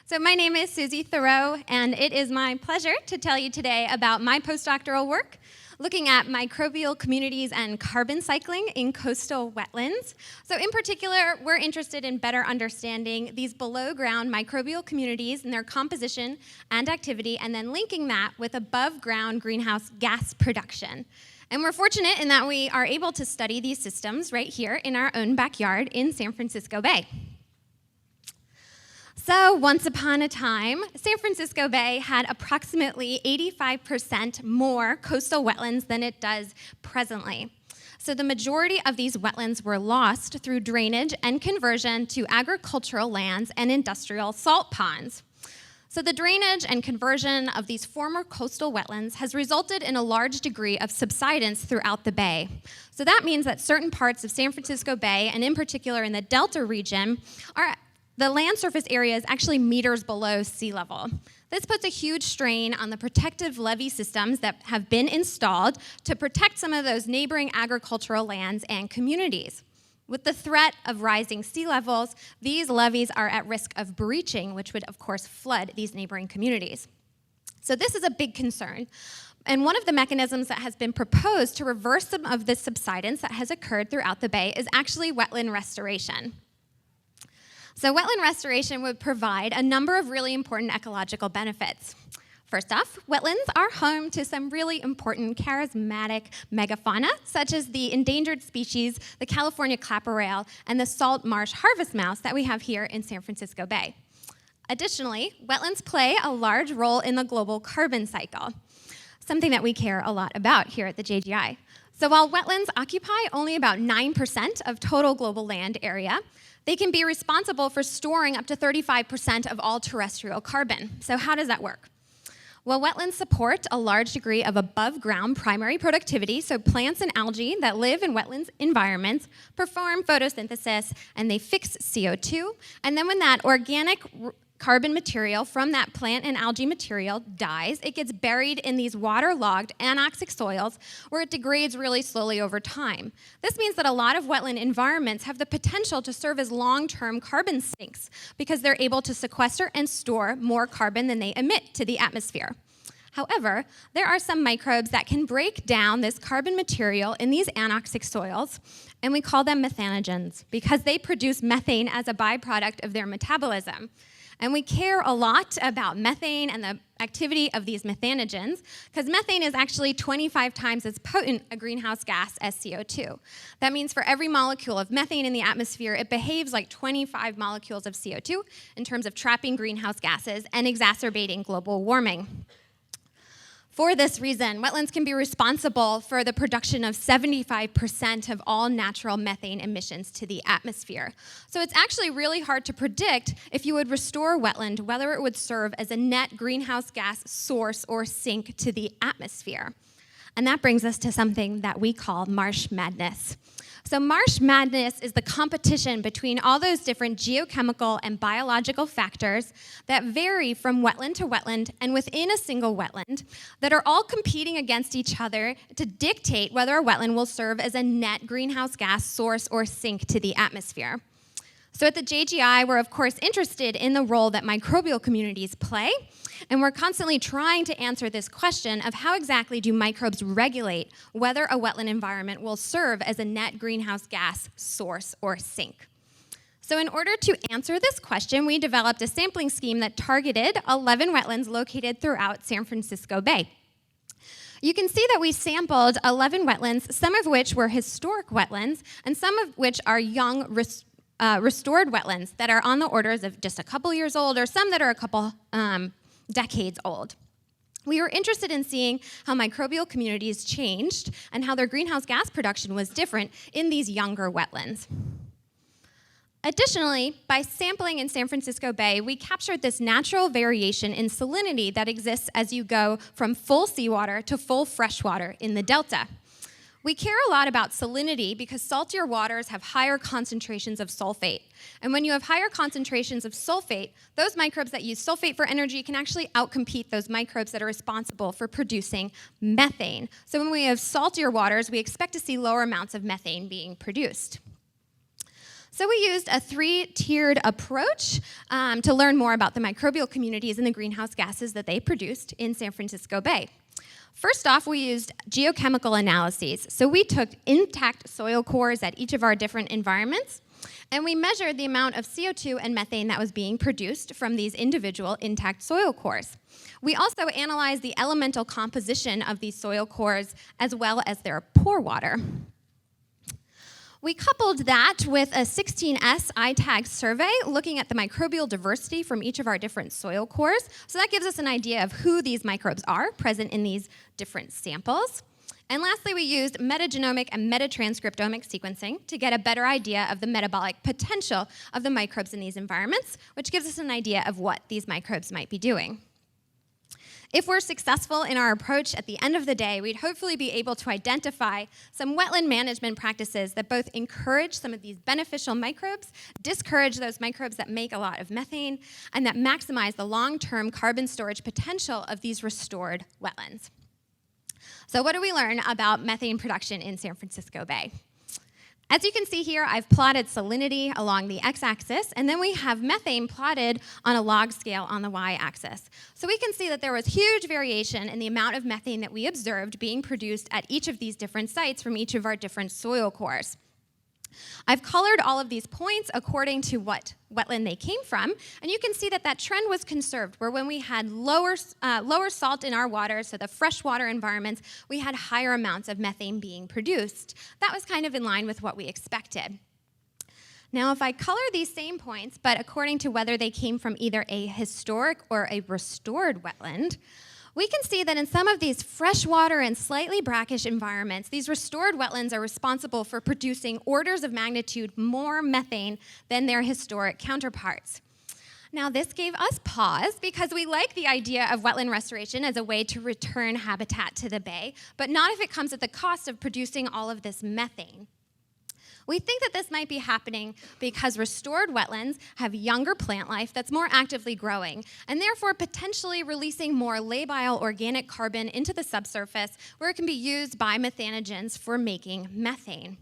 So my name is Susie Theroux, and it is my pleasure to tell you today about my postdoctoral work looking at microbial communities and carbon cycling in coastal wetlands. So in particular, we're interested in better understanding these below-ground microbial communities and their composition and activity, and then linking that with above-ground greenhouse gas production. And we're fortunate in that we are able to study these systems right here in our own backyard in San Francisco Bay. So once upon a time, San Francisco Bay had approximately 85% more coastal wetlands than it does presently. So the majority of these wetlands were lost through drainage and conversion to agricultural lands and industrial salt ponds. So the drainage and conversion of these former coastal wetlands has resulted in a large degree of subsidence throughout the bay. So that means that certain parts of San Francisco Bay, and in particular in the Delta region, the land surface area is actually meters below sea level. This puts a huge strain on the protective levee systems that have been installed to protect some of those neighboring agricultural lands and communities. With the threat of rising sea levels, these levees are at risk of breaching, which would, of course, flood these neighboring communities. So this is a big concern. And one of the mechanisms that has been proposed to reverse some of this subsidence that has occurred throughout the bay is actually wetland restoration. So wetland restoration would provide a number of really important ecological benefits. First off, wetlands are home to some really important charismatic megafauna, such as the endangered species, the California clapper rail, and the salt marsh harvest mouse that we have here in San Francisco Bay. Additionally, wetlands play a large role in the global carbon cycle, something that we care a lot about here at the JGI. So while wetlands occupy only about 9% of total global land area, they can be responsible for storing up to 35% of all terrestrial carbon. So how does that work? Well, wetlands support a large degree of above-ground primary productivity, so plants and algae that live in wetlands environments perform photosynthesis, and they fix CO2, and then when that organic carbon material from that plant and algae material dies, it gets buried in these waterlogged anoxic soils where it degrades really slowly over time. This means that a lot of wetland environments have the potential to serve as long-term carbon sinks because they're able to sequester and store more carbon than they emit to the atmosphere. However, there are some microbes that can break down this carbon material in these anoxic soils, and we call them methanogens because they produce methane as a byproduct of their metabolism. And we care a lot about methane and the activity of these methanogens because methane is actually 25 times as potent a greenhouse gas as CO2. That means for every molecule of methane in the atmosphere, it behaves like 25 molecules of CO2 in terms of trapping greenhouse gases and exacerbating global warming. For this reason, wetlands can be responsible for the production of 75% of all natural methane emissions to the atmosphere. So it's actually really hard to predict if you would restore a wetland, whether it would serve as a net greenhouse gas source or sink to the atmosphere. And that brings us to something that we call marsh madness. So marsh madness is the competition between all those different geochemical and biological factors that vary from wetland to wetland and within a single wetland that are all competing against each other to dictate whether a wetland will serve as a net greenhouse gas source or sink to the atmosphere. So at the JGI, we're of course interested in the role that microbial communities play, and we're constantly trying to answer this question of how exactly do microbes regulate whether a wetland environment will serve as a net greenhouse gas source or sink. So in order to answer this question, we developed a sampling scheme that targeted 11 wetlands located throughout San Francisco Bay. You can see that we sampled 11 wetlands, some of which were historic wetlands, and some of which are young restored wetlands that are on the orders of just a couple years old, or some that are a couple decades old. We were interested in seeing how microbial communities changed and how their greenhouse gas production was different in these younger wetlands. Additionally, by sampling in San Francisco Bay, we captured this natural variation in salinity that exists as you go from full seawater to full freshwater in the delta. We care a lot about salinity because saltier waters have higher concentrations of sulfate. And when you have higher concentrations of sulfate, those microbes that use sulfate for energy can actually outcompete those microbes that are responsible for producing methane. So when we have saltier waters, we expect to see lower amounts of methane being produced. So we used a 3-tiered approach to learn more about the microbial communities and the greenhouse gases that they produced in San Francisco Bay. First off, we used geochemical analyses. So we took intact soil cores at each of our different environments, and we measured the amount of CO2 and methane that was being produced from these individual intact soil cores. We also analyzed the elemental composition of these soil cores as well as their pore water. We coupled that with a 16S ITAG survey looking at the microbial diversity from each of our different soil cores. So that gives us an idea of who these microbes are present in these different samples. And lastly, we used metagenomic and metatranscriptomic sequencing to get a better idea of the metabolic potential of the microbes in these environments, which gives us an idea of what these microbes might be doing. If we're successful in our approach, at the end of the day, we'd hopefully be able to identify some wetland management practices that both encourage some of these beneficial microbes, discourage those microbes that make a lot of methane, and that maximize the long-term carbon storage potential of these restored wetlands. So what do we learn about methane production in San Francisco Bay? As you can see here, I've plotted salinity along the x-axis, and then we have methane plotted on a log scale on the y-axis. So we can see that there was huge variation in the amount of methane that we observed being produced at each of these different sites from each of our different soil cores. I've colored all of these points according to what wetland they came from, and you can see that that trend was conserved, where when we had lower salt in our water, so the freshwater environments, we had higher amounts of methane being produced. That was kind of in line with what we expected. Now, if I color these same points, but according to whether they came from either a historic or a restored wetland, we can see that in some of these freshwater and slightly brackish environments, these restored wetlands are responsible for producing orders of magnitude more methane than their historic counterparts. Now, this gave us pause because we like the idea of wetland restoration as a way to return habitat to the bay, but not if it comes at the cost of producing all of this methane. We think that this might be happening because restored wetlands have younger plant life that's more actively growing, and therefore potentially releasing more labile organic carbon into the subsurface where it can be used by methanogens for making methane.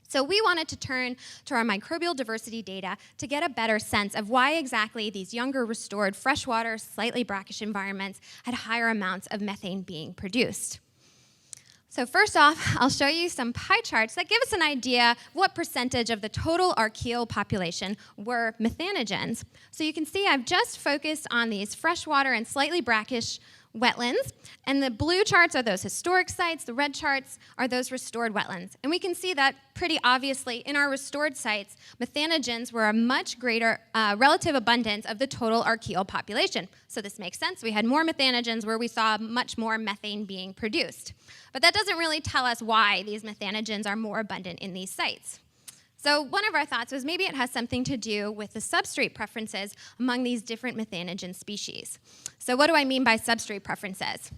So we wanted to turn to our microbial diversity data to get a better sense of why exactly these younger restored freshwater, slightly brackish environments had higher amounts of methane being produced. So first off, I'll show you some pie charts that give us an idea what percentage of the total archaeal population were methanogens. So you can see I've just focused on these freshwater and slightly brackish wetlands, and the blue charts are those historic sites, the red charts are those restored wetlands. And we can see that pretty obviously in our restored sites, methanogens were a much greater relative abundance of the total archaeal population. So this makes sense. We had more methanogens where we saw much more methane being produced. But that doesn't really tell us why these methanogens are more abundant in these sites. So one of our thoughts was maybe it has something to do with the substrate preferences among these different methanogen species. So what do I mean by substrate preferences?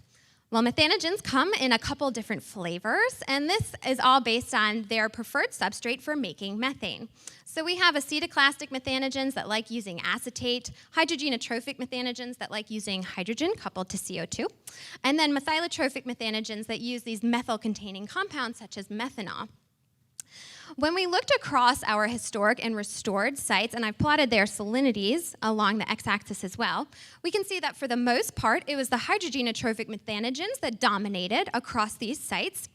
Well, methanogens come in a couple different flavors, and this is all based on their preferred substrate for making methane. So we have acetoclastic methanogens that like using acetate, hydrogenotrophic methanogens that like using hydrogen coupled to CO2, and then methylotrophic methanogens that use these methyl-containing compounds such as methanol. When we looked across our historic and restored sites, and I've plotted their salinities along the x-axis as well, we can see that for the most part, it was the hydrogenotrophic methanogens that dominated across these sites,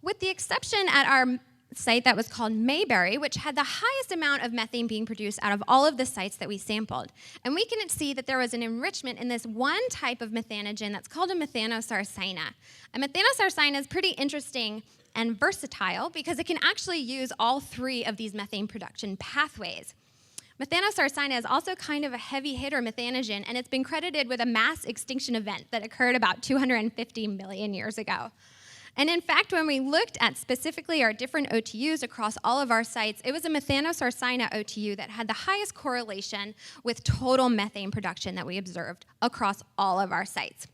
with the exception at our site that was called Mayberry, which had the highest amount of methane being produced out of all of the sites that we sampled. And we can see that there was an enrichment in this one type of methanogen that's called a methanosarcina. A methanosarcina is pretty interesting and versatile because it can actually use all three of these methane production pathways. Methanosarcina is also kind of a heavy hitter methanogen, and it's been credited with a mass extinction event that occurred about 250 million years ago. And in fact, when we looked at specifically our different OTUs across all of our sites, it was a methanosarcina OTU that had the highest correlation with total methane production that we observed across all of our sites.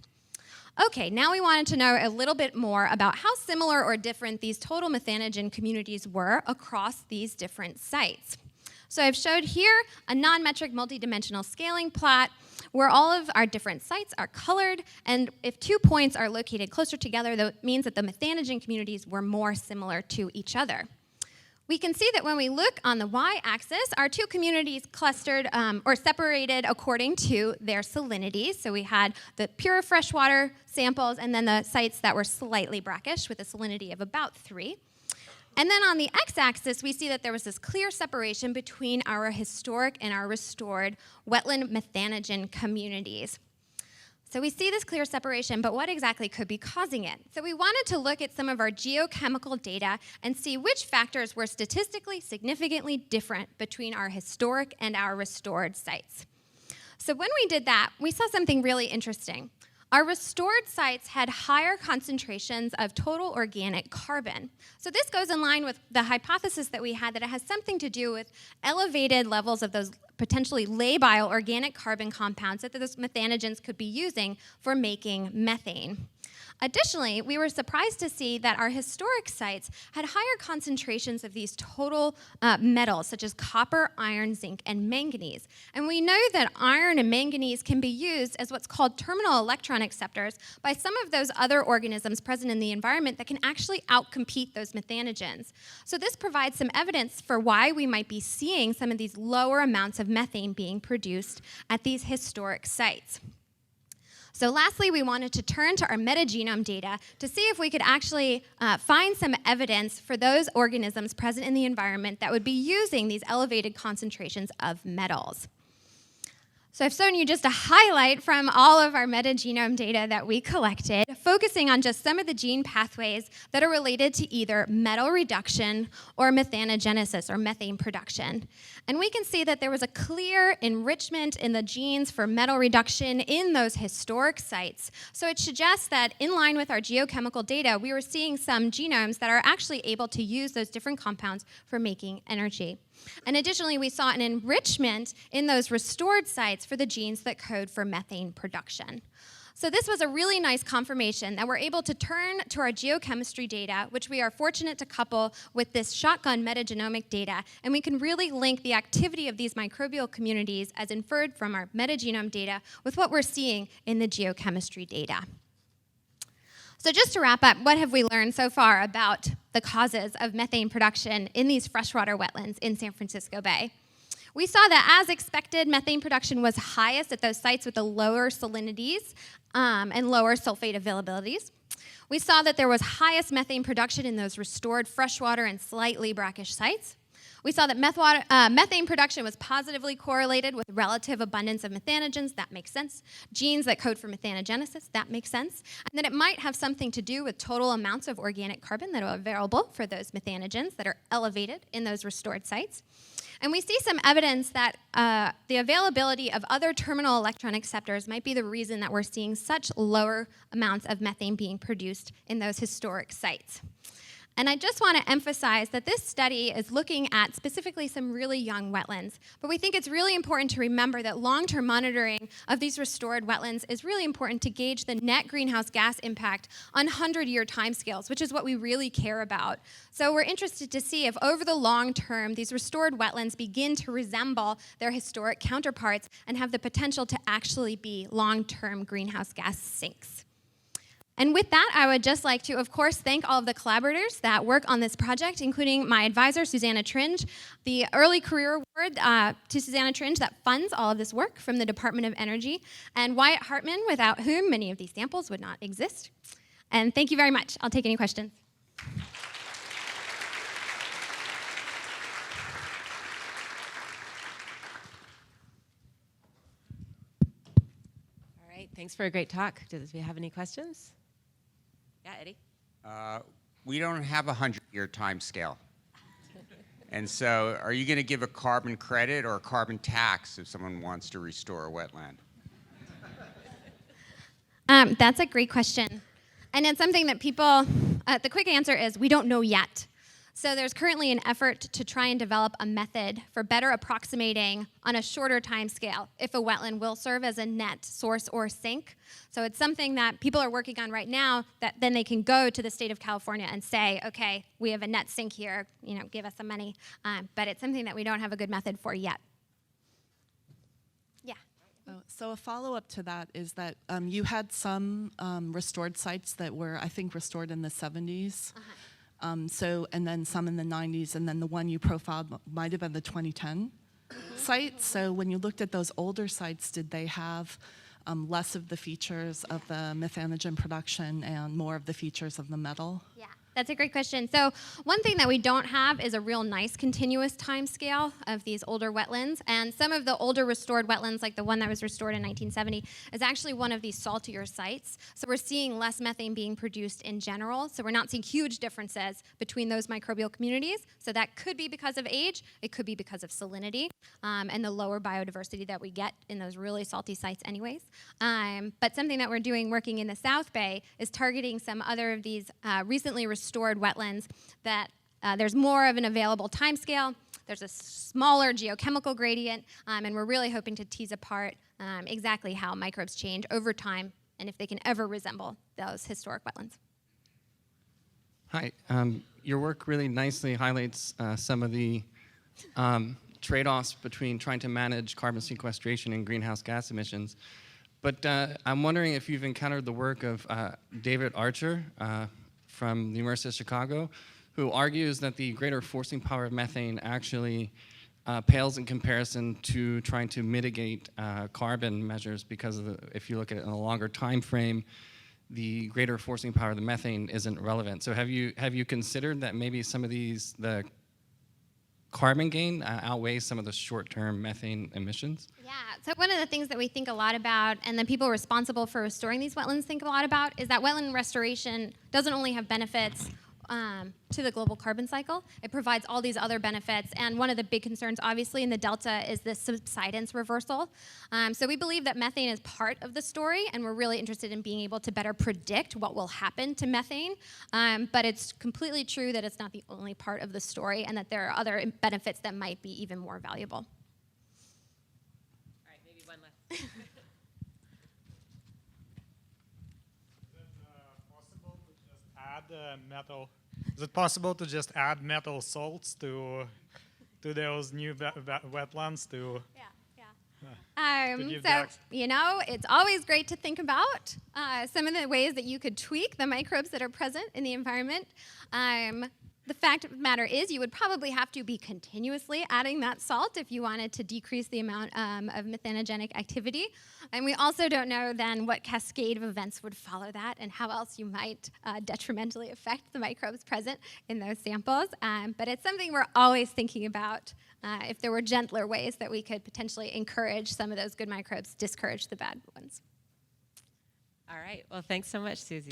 Okay, now we wanted to know a little bit more about how similar or different these total methanogen communities were across these different sites. So I've showed here a non-metric multidimensional scaling plot where all of our different sites are colored, and if 2 points are located closer together, that means that the methanogen communities were more similar to each other. we can see that when we look on the y-axis, our two communities clustered or separated according to their salinity. So we had the pure freshwater samples and then the sites that were slightly brackish with a salinity of about 3. And then on the x-axis, we see that there was this clear separation between our historic and our restored wetland methanogen communities. So we see this clear separation, but what exactly could be causing it? So we wanted to look at some of our geochemical data and see which factors were statistically significantly different between our historic and our restored sites. So when we did that, we saw something really interesting. Our restored sites had higher concentrations of total organic carbon. So this goes in line with the hypothesis that we had that it has something to do with elevated levels of those potentially labile organic carbon compounds that those methanogens could be using for making methane. Additionally, we were surprised to see that our historic sites had higher concentrations of these total metals, such as copper, iron, zinc, and manganese. And we know that iron and manganese can be used as what's called terminal electron acceptors by some of those other organisms present in the environment that can actually outcompete those methanogens. So this provides some evidence for why we might be seeing some of these lower amounts of methane being produced at these historic sites. So lastly, we wanted to turn to our metagenome data to see if we could actually find some evidence for those organisms present in the environment that would be using these elevated concentrations of metals. So I've shown you just a highlight from all of our metagenome data that we collected, focusing on just some of the gene pathways that are related to either metal reduction or methanogenesis, or methane production. And we can see that there was a clear enrichment in the genes for metal reduction in those historic sites. So it suggests that in line with our geochemical data, we were seeing some genomes that are actually able to use those different compounds for making energy. And additionally, we saw an enrichment in those restored sites for the genes that code for methane production. So this was a really nice confirmation that we're able to turn to our geochemistry data, which we are fortunate to couple with this shotgun metagenomic data, and we can really link the activity of these microbial communities as inferred from our metagenome data with what we're seeing in the geochemistry data. So just to wrap up, what have we learned so far about the causes of methane production in these freshwater wetlands in San Francisco Bay? We saw that, as expected, methane production was highest at those sites with the lower salinities and lower sulfate availabilities. We saw that there was highest methane production in those restored freshwater and slightly brackish sites. We saw that methane production was positively correlated with relative abundance of methanogens. That makes sense. Genes that code for methanogenesis. That makes sense. And that it might have something to do with total amounts of organic carbon that are available for those methanogens that are elevated in those restored sites. And we see some evidence that the availability of other terminal electron acceptors might be the reason that we're seeing such lower amounts of methane being produced in those historic sites. And I just want to emphasize that this study is looking at specifically some really young wetlands. But we think it's really important to remember that long-term monitoring of these restored wetlands is really important to gauge the net greenhouse gas impact on 100-year timescales, which is what we really care about. So we're interested to see if over the long term, these restored wetlands begin to resemble their historic counterparts and have the potential to actually be long-term greenhouse gas sinks. And with that, I would just like to, of course, thank all of the collaborators that work on this project, including my advisor, Susanna Theroux, the Early Career Award to Susanna Theroux that funds all of this work from the Department of Energy, and Wyatt Hartman, without whom many of these samples would not exist. And thank you very much. I'll take any questions. All right, thanks for a great talk. Does we have any questions? Yeah, Eddie? We don't have a 100-year time scale. And so are you going to give a carbon credit or a carbon tax if someone wants to restore a wetland? That's a great question. And it's something that people, the quick answer is we don't know yet. So there's currently an effort to try and develop a method for better approximating on a shorter time scale if a wetland will serve as a net source or sink. So it's something that people are working on right now that then they can go to the state of California and say, okay, we have a net sink here, give us some money. But it's something that we don't have a good method for yet. Yeah. So a follow-up to that is that you had some restored sites that were, I think, restored in the 70s. And then some in the 90s, and then the one you profiled might have been the 2010 site. So when you looked at those older sites, did they have less of the features of the Methanogen production and more of the features of the metal? Yeah, that's a great question. So one thing that we don't have is a real nice continuous time scale of these older wetlands. And some of the older restored wetlands, like the one that was restored in 1970, is actually one of these saltier sites. So we're seeing less methane being produced in general. So we're not seeing huge differences between those microbial communities. So that could be because of age. It could be because of salinity and the lower biodiversity that we get in those really salty sites anyways. But something that we're doing working in the South Bay is targeting some other of these recently restored wetlands that there's more of an available time scale, there's a smaller geochemical gradient, and we're really hoping to tease apart exactly how microbes change over time and if they can ever resemble those historic wetlands. Hi. Your work really nicely highlights some of the trade-offs between trying to manage carbon sequestration and greenhouse gas emissions. But I'm wondering if you've encountered the work of David Archer from the University of Chicago, who argues that the greater forcing power of methane actually pales in comparison to trying to mitigate carbon measures, because of if you look at it in a longer time frame, the greater forcing power of the methane isn't relevant. So have you considered that maybe some of the carbon gain outweighs some of the short-term methane emissions? Yeah, so one of the things that we think a lot about, and the people responsible for restoring these wetlands think a lot about, is that wetland restoration doesn't only have benefits to the global carbon cycle, it provides all these other benefits, and one of the big concerns obviously in the delta is the subsidence reversal. So we believe that methane is part of the story, and we're really interested in being able to better predict what will happen to methane, but it's completely true that it's not the only part of the story and that there are other benefits that might be even more valuable. All right, maybe one last. Is it possible to just add metal salts to those new wetlands to give So, you know, it's always great to think about some of the ways that you could tweak the microbes that are present in the environment. The fact of the matter is you would probably have to be continuously adding that salt if you wanted to decrease the amount of methanogenic activity. And we also don't know then what cascade of events would follow that and how else you might detrimentally affect the microbes present in those samples. But it's something we're always thinking about if there were gentler ways that we could potentially encourage some of those good microbes, discourage the bad ones. All right, well, thanks so much, Susie.